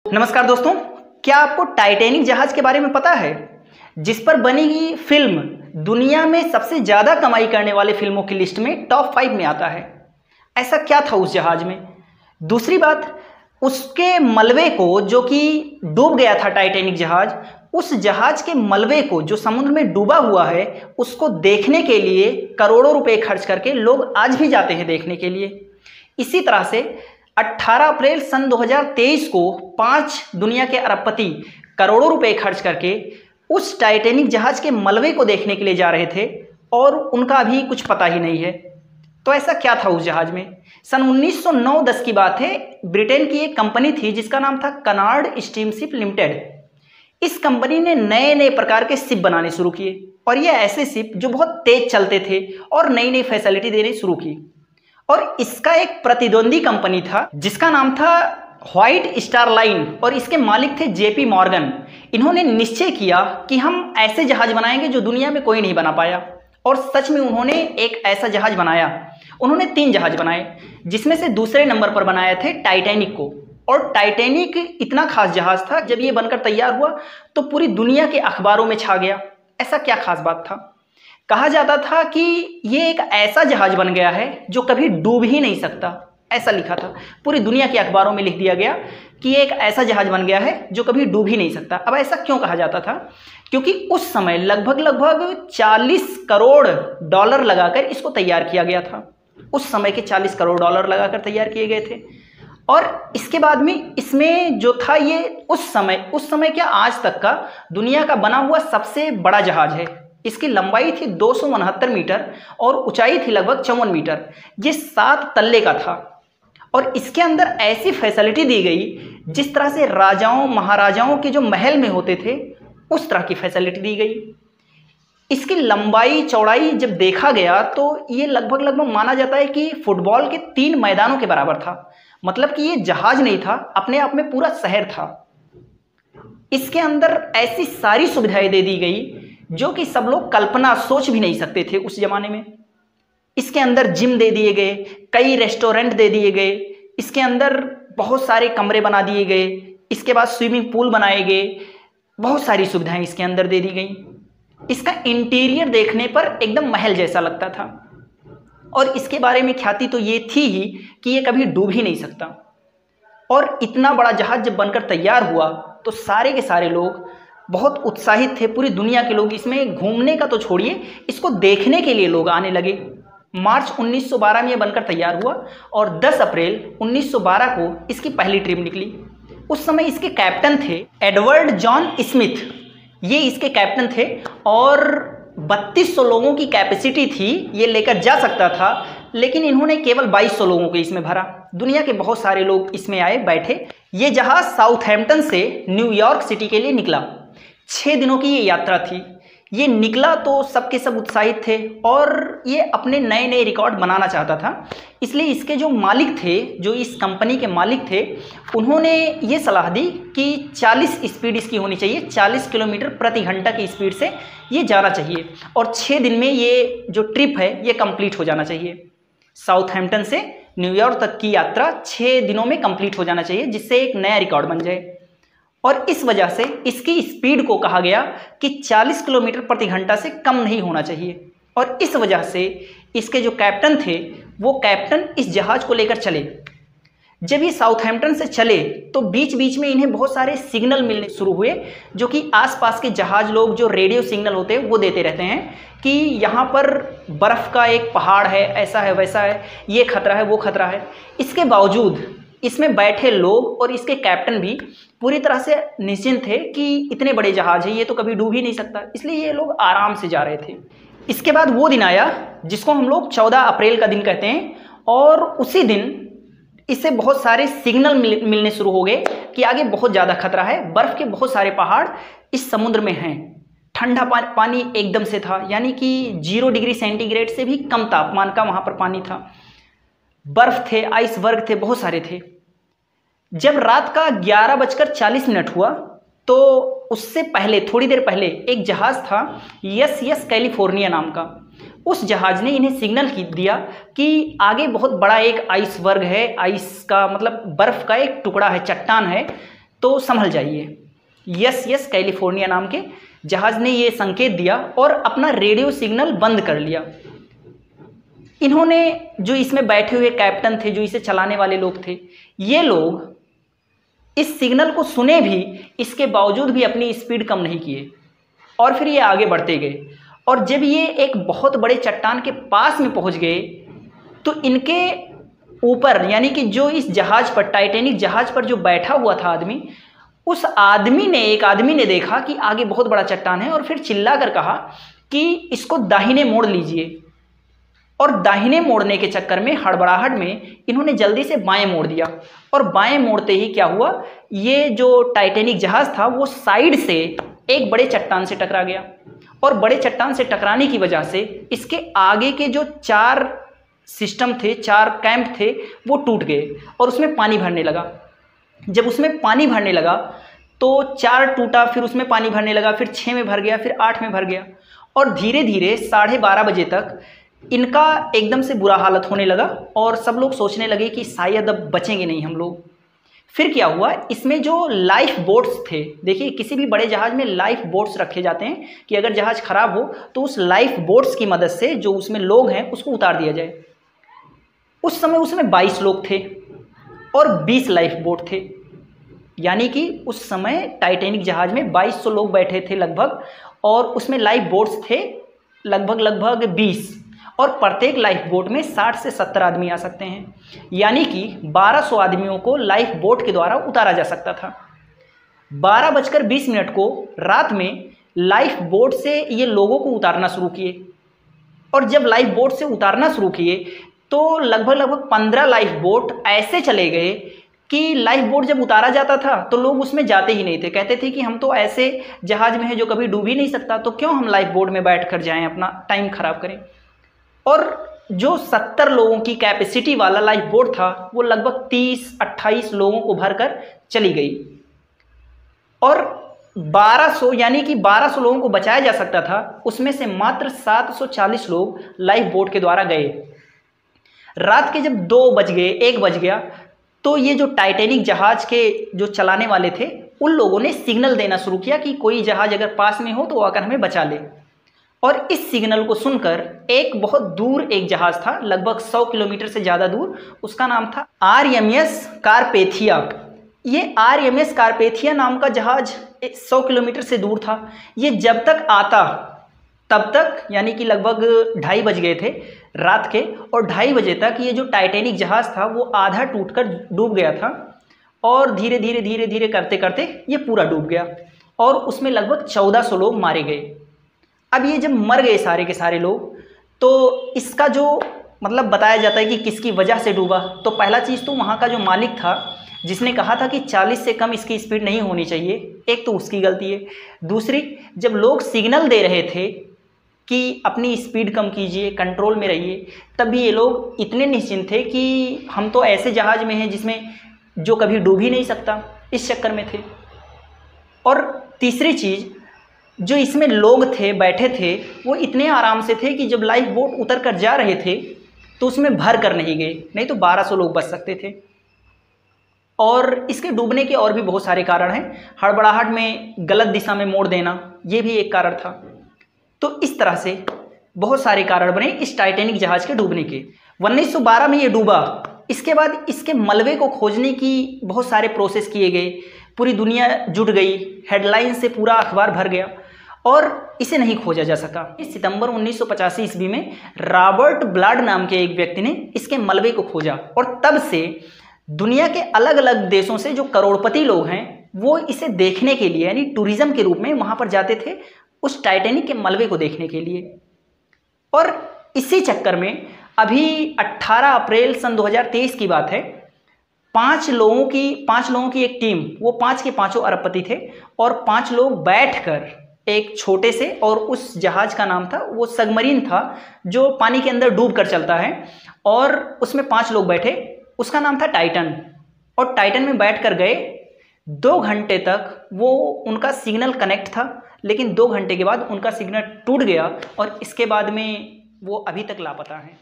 नमस्कार दोस्तों, क्या आपको टाइटैनिक जहाज के बारे में पता है, जिस पर बनी फिल्म दुनिया में सबसे ज़्यादा कमाई करने वाले फिल्मों की लिस्ट में टॉप 5 में आता है। ऐसा क्या था उस जहाज में? दूसरी बात, उसके मलबे को, जो कि डूब गया था टाइटैनिक जहाज, उस जहाज के मलबे को जो समुद्र में डूबा हुआ है, उसको देखने के लिए करोड़ों रुपए खर्च करके लोग आज भी जाते हैं देखने के लिए। इसी तरह से 18 अप्रैल सन 2023 को 5 दुनिया के अरबपति करोड़ों रुपए खर्च करके उस टाइटैनिक जहाज के मलबे को देखने के लिए जा रहे थे और उनका अभी कुछ पता ही नहीं है। तो ऐसा क्या था उस जहाज में? सन 1909-10 की बात है। ब्रिटेन की एक कंपनी थी जिसका नाम था कनार्ड स्टीमशिप लिमिटेड। इस कंपनी ने नए नए प्रकार के शिप बनाने शुरू किए और ये ऐसे शिप जो बहुत तेज चलते थे और नई नई फैसिलिटी देने शुरू की। और इसका एक प्रतिद्वंदी कंपनी था जिसका नाम था व्हाइट स्टार लाइन और इसके मालिक थे जेपी मॉर्गन। इन्होंने निश्चय किया कि हम ऐसे जहाज बनाएंगे जो दुनिया में कोई नहीं बना पाया, और सच में उन्होंने एक ऐसा जहाज बनाया। उन्होंने 3 जहाज बनाए, जिसमें से दूसरे नंबर पर बनाए थे टाइटैनिक को। और टाइटैनिक इतना खास जहाज था, जब ये बनकर तैयार हुआ तो पूरी दुनिया के अखबारों में छा गया। ऐसा क्या खास बात था? कहा जाता था कि ये एक ऐसा जहाज बन गया है जो कभी डूब ही नहीं सकता। ऐसा लिखा था, पूरी दुनिया के अखबारों में लिख दिया गया कि ये एक ऐसा जहाज बन गया है जो कभी डूब ही नहीं सकता। अब ऐसा क्यों कहा जाता था? क्योंकि उस समय लगभग 40 करोड़ डॉलर लगाकर इसको तैयार किया गया था। उस समय के 40 करोड़ डॉलर लगाकर तैयार किए गए थे। और इसके बाद में इसमें जो था, ये उस समय क्या आज तक का दुनिया का बना हुआ सबसे बड़ा जहाज है। इसकी लंबाई थी 269 मीटर और ऊंचाई थी लगभग 54 मीटर। ये 7 तल्ले का था और इसके अंदर ऐसी फैसिलिटी दी गई जिस तरह से राजाओं महाराजाओं के जो महल में होते थे, उस तरह की फैसिलिटी दी गई। इसकी लंबाई चौड़ाई जब देखा गया तो ये लगभग माना जाता है कि फुटबॉल के 3 मैदानों के बराबर था। मतलब कि ये जहाज नहीं था, अपने आप में पूरा शहर था। इसके अंदर ऐसी सारी सुविधाएं दे दी गई जो कि सब लोग कल्पना सोच भी नहीं सकते थे उस जमाने में। इसके अंदर जिम दे दिए गए, कई रेस्टोरेंट दे दिए गए, इसके अंदर बहुत सारे कमरे बना दिए गए, इसके बाद स्विमिंग पूल बनाए गए, बहुत सारी सुविधाएं इसके अंदर दे दी गई। इसका इंटीरियर देखने पर एकदम महल जैसा लगता था और इसके बारे में ख्याति तो ये थी ही कि ये कभी डूब ही नहीं सकता। और इतना बड़ा जहाज जब बनकर तैयार हुआ तो सारे के सारे लोग बहुत उत्साहित थे। पूरी दुनिया के लोग, इसमें घूमने का तो छोड़िए, इसको देखने के लिए लोग आने लगे। मार्च 1912 में यह बनकर तैयार हुआ और 10 अप्रैल 1912 को इसकी पहली ट्रिप निकली। उस समय इसके कैप्टन थे एडवर्ड जॉन स्मिथ। ये इसके कैप्टन थे और 3200 लोगों की कैपेसिटी थी, ये लेकर जा सकता था, लेकिन इन्होंने केवल 2200 लोगों को इसमें भरा। दुनिया के बहुत सारे लोग इसमें आए, बैठे। ये जहाज साउथहैम्पटन से न्यूयॉर्क सिटी के लिए निकला। 6 दिनों की ये यात्रा थी। ये निकला तो सबके सब उत्साहित थे और ये अपने नए नए रिकॉर्ड बनाना चाहता था। इसलिए इसके जो मालिक थे, जो इस कंपनी के मालिक थे, उन्होंने ये सलाह दी कि 40 स्पीड इसकी होनी चाहिए, 40 किलोमीटर प्रति घंटा की स्पीड से ये जाना चाहिए और 6 दिन में ये जो ट्रिप है ये कंप्लीट हो जाना चाहिए। साउथहैम्पटन से न्यूयॉर्क तक की यात्रा 6 दिनों में कंप्लीट हो जाना चाहिए, जिससे एक नया रिकॉर्ड बन जाए। और इस वजह से इसकी स्पीड को कहा गया कि 40 किलोमीटर प्रति घंटा से कम नहीं होना चाहिए। और इस वजह से इसके जो कैप्टन थे, वो कैप्टन इस जहाज को लेकर चले। जब ये साउथहैम्पटन से चले तो बीच बीच में इन्हें बहुत सारे सिग्नल मिलने शुरू हुए, जो कि आसपास के जहाज लोग जो रेडियो सिग्नल होते हैं वो देते रहते हैं कि यहाँ पर बर्फ़ का एक पहाड़ है, ऐसा है, वैसा है, ये खतरा है, वो खतरा है। इसके बावजूद इसमें बैठे लोग और इसके कैप्टन भी पूरी तरह से निश्चिंत थे कि इतने बड़े जहाज है, ये तो कभी डूब ही नहीं सकता। इसलिए ये लोग आराम से जा रहे थे। इसके बाद वो दिन आया जिसको हम लोग 14 अप्रैल का दिन कहते हैं, और उसी दिन इससे बहुत सारे सिग्नल मिलने शुरू हो गए कि आगे बहुत ज़्यादा खतरा है। बर्फ़ के बहुत सारे पहाड़ इस समुद्र में हैं। ठंडा पानी एकदम से था, यानी कि 0 डिग्री सेंटीग्रेड से भी कम तापमान का वहाँ पर पानी था। बर्फ़ थे, आइसबर्ग थे, बहुत सारे थे। जब रात का 11:40 हुआ तो उससे पहले, थोड़ी देर पहले, एक जहाज़ था SS कैलिफोर्निया नाम का। उस जहाज ने इन्हें सिग्नल दिया कि आगे बहुत बड़ा एक आइसबर्ग है, आइस का मतलब बर्फ़ का एक टुकड़ा है, चट्टान है, तो संभल जाइए। यस कैलिफोर्निया नाम के जहाज ने ये संकेत दिया और अपना रेडियो सिग्नल बंद कर लिया। इन्होंने, जो इसमें बैठे हुए कैप्टन थे, जो इसे चलाने वाले लोग थे, ये लोग इस सिग्नल को सुने भी, इसके बावजूद भी अपनी स्पीड कम नहीं किए और फिर ये आगे बढ़ते गए। और जब ये एक बहुत बड़े चट्टान के पास में पहुंच गए तो इनके ऊपर, यानी कि जो इस जहाज पर, टाइटैनिक जहाज पर जो बैठा हुआ था आदमी, उस आदमी ने, एक आदमी ने देखा कि आगे बहुत बड़ा चट्टान है और फिर चिल्लाकर कहा कि इसको दाहिने मोड़ लीजिए। और दाहिने मोड़ने के चक्कर में, हड़बड़ाहट में, इन्होंने जल्दी से बाएं मोड़ दिया। और बाएं मोड़ते ही क्या हुआ, ये जो टाइटैनिक जहाज था वो साइड से एक बड़े चट्टान से टकरा गया। और बड़े चट्टान से टकराने की वजह से इसके आगे के जो 4 सिस्टम थे, 4 कैंप थे, वो टूट गए और उसमें पानी भरने लगा। जब उसमें पानी भरने लगा तो 4 टूटा, फिर उसमें पानी भरने लगा, फिर 6 में भर गया, फिर 8 में भर गया। और धीरे धीरे 12:30 बजे तक इनका एकदम से बुरा हालत होने लगा और सब लोग सोचने लगे कि शायद अब बचेंगे नहीं हम लोग। फिर क्या हुआ, इसमें जो लाइफ बोट्स थे, देखिए किसी भी बड़े जहाज में लाइफ बोट्स रखे जाते हैं कि अगर जहाज खराब हो तो उस लाइफ बोट्स की मदद से जो उसमें लोग हैं उसको उतार दिया जाए। उस समय उसमें 22 लोग थे और 20 लाइफ बोट थे, यानी कि उस समय टाइटैनिक जहाज में 2200 लोग बैठे थे लगभग, और उसमें लाइफ बोट्स थे लगभग 20, और प्रत्येक लाइफ बोट में 60 से 70 आदमी आ सकते हैं, यानी कि 1200 आदमियों को लाइफ बोट के द्वारा उतारा जा सकता था। 12:20 को रात में लाइफ बोट से ये लोगों को उतारना शुरू किए। और जब लाइफ बोट से उतारना शुरू किए तो लगभग 15 लाइफ बोट ऐसे चले गए कि लाइफ बोट जब उतारा जाता था तो लोग उसमें जाते ही नहीं थे। कहते थे कि हम तो ऐसे जहाज में हैं जो कभी डूब ही नहीं सकता, तो क्यों हम लाइफ बोट में बैठ कर जाएं, अपना टाइम खराब करें। और जो 70 लोगों की कैपेसिटी वाला लाइफ बोट था वो लगभग 30-28 लोगों को भरकर चली गई। और 1200, यानी कि 1200 लोगों को बचाया जा सकता था, उसमें से मात्र 740 लोग लाइफ बोट के द्वारा गए। रात के जब 2 बज गए, 1 बज गया, तो ये जो टाइटैनिक जहाज के जो चलाने वाले थे उन लोगों ने सिग्नल देना शुरू किया कि कोई जहाज अगर पास में हो तो आकर हमें बचा ले। और इस सिग्नल को सुनकर एक बहुत दूर एक जहाज था, लगभग 100 किलोमीटर से ज़्यादा दूर, उसका नाम था RMS कारपेथिया। ये RMS कारपेथिया नाम का जहाज 100 किलोमीटर से दूर था। ये जब तक आता तब तक, यानी कि लगभग 2:30 बज गए थे रात के, और 2:30 बजे तक ये जो टाइटैनिक जहाज था वो आधा टूटकर डूब गया था। और धीरे धीरे करते करते ये पूरा डूब गया और उसमें लगभग 1400 लोग मारे गए। अब ये जब मर गए सारे के सारे लोग, तो इसका जो मतलब बताया जाता है कि किसकी वजह से डूबा, तो पहला चीज़ तो वहाँ का जो मालिक था जिसने कहा था कि 40 से कम इसकी स्पीड नहीं होनी चाहिए, एक तो उसकी गलती है। दूसरी, जब लोग सिग्नल दे रहे थे कि अपनी स्पीड कम कीजिए, कंट्रोल में रहिए, तब भी ये लोग इतने निश्चिंत थे कि हम तो ऐसे जहाज में हैं जिसमें जो कभी डूब ही नहीं सकता, इस चक्कर में थे। और तीसरी चीज़, जो इसमें लोग थे, बैठे थे, वो इतने आराम से थे कि जब लाइफ बोट उतर कर जा रहे थे तो उसमें भर कर नहीं गए, नहीं तो 1200 लोग बच सकते थे। और इसके डूबने के और भी बहुत सारे कारण हैं। हड़बड़ाहट में गलत दिशा में मोड़ देना, ये भी एक कारण था। तो इस तरह से बहुत सारे कारण बने इस टाइटैनिक जहाज के डूबने के। 1912 में ये डूबा। इसके बाद इसके मलबे को खोजने की बहुत सारे प्रोसेस किए गए, पूरी दुनिया जुट गई, हेडलाइन से पूरा अखबार भर गया और इसे नहीं खोजा जा सका। इस सितंबर 1985 ईस्वी में रॉबर्ट ब्लाड नाम के एक व्यक्ति ने इसके मलबे को खोजा और तब से दुनिया के अलग अलग देशों से जो करोड़पति लोग हैं वो इसे देखने के लिए, यानी टूरिज्म के रूप में वहाँ पर जाते थे उस टाइटैनिक के मलबे को देखने के लिए। और इसी चक्कर में अभी 18 अप्रैल सन 2023 की बात है, 5 लोगों की एक टीम, वो 5 के पांचों अरबपति थे और 5 लोग बैठकर एक छोटे से, और उस जहाज का नाम था, वो सबमरीन था जो पानी के अंदर डूब कर चलता है, और उसमें 5 लोग बैठे, उसका नाम था टाइटन। और टाइटन में बैठकर गए, 2 घंटे तक वो उनका सिग्नल कनेक्ट था, लेकिन 2 घंटे के बाद उनका सिग्नल टूट गया और इसके बाद में वो अभी तक लापता हैं।